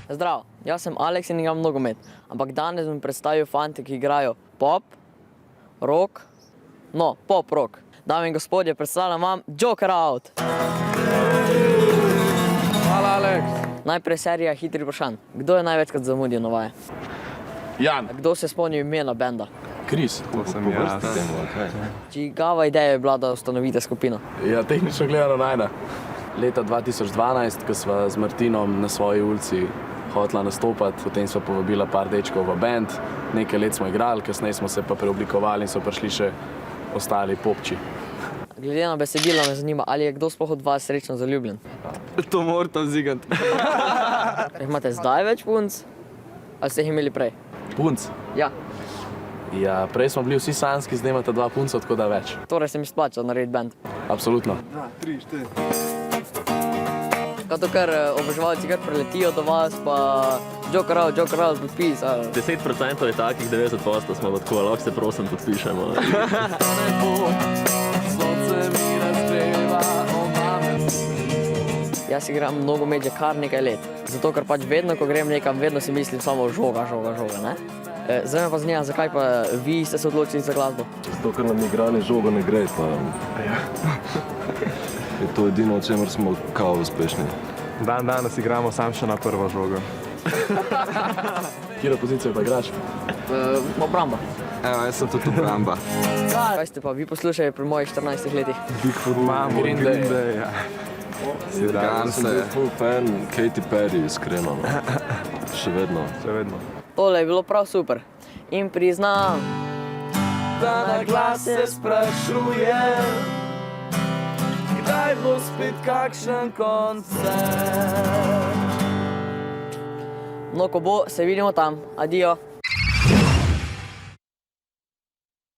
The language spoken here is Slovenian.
Zdravo, jaz sem Aleks in igram nogomet, ampak danes bom predstavil fante, ki igrajo pop, rock, pop rock. Dame in gospodje, predstavljam vam Joker Out. Hvala, Aleks. Najprej serija hitrih vprašanj. Kdo je največkrat zamudil na vaje? Jan. Kdo se spomni imena benda? Kris. To sem jaz. Čigava ideja je bila, da ustanovite skupino? Ja, tehnično gledano najna. Leta 2012, ko sva z Martinom na svoji ulici hotela nastopati, potem sva povabila par dečkov v band, nekaj let smo igrali, kasneje smo se pa preoblikovali in so prišli še ostali popči. Glede na besedilo me zanima, ali je kdo sploh od vas srečno zaljubljen? To morate zigati. Imate zdaj več punc? Ali ste jih imeli prej? Punc? Ja. Ja, prej smo bili vsi sanjski, zdaj imate 2 punca, tako da več. Torej se mi splača narediti band. Absolutno. 2, 3, 4. Zato, ker oboževalci kar preletijo do vas, pa Joker Out, podpis. 10% je takih, 90% smo tako, lahko se prosim podpišemo. Jaz igram nogomet že kar nekaj let. Zato, ker pač vedno, ko grem nekam, vedno si mislim samo žoga, ne? Zdaj me pa zanima, zakaj pa vi ste se odločili za glasbo? Zato, ker nam igranje žoga ne gre, pa je to edino, v čemer smo kao uspešni. Danes igramo sam še na prvo žogo. Kjero pozicijo pa igraš? Obramba. Evo, jaz sem tudi obramba. Kaj ste pa vi poslušali pri mojih 14 letih? Bigfoot imamo, Green Day, ja. Jaz sem bil full fan Katy Perry, iskreno. Še vedno. Tole je bilo prav super. In priznam, da na glas se sprašujem, kdaj bo spet kakšen koncert. No, ko bo, se vidimo tam. Adijo.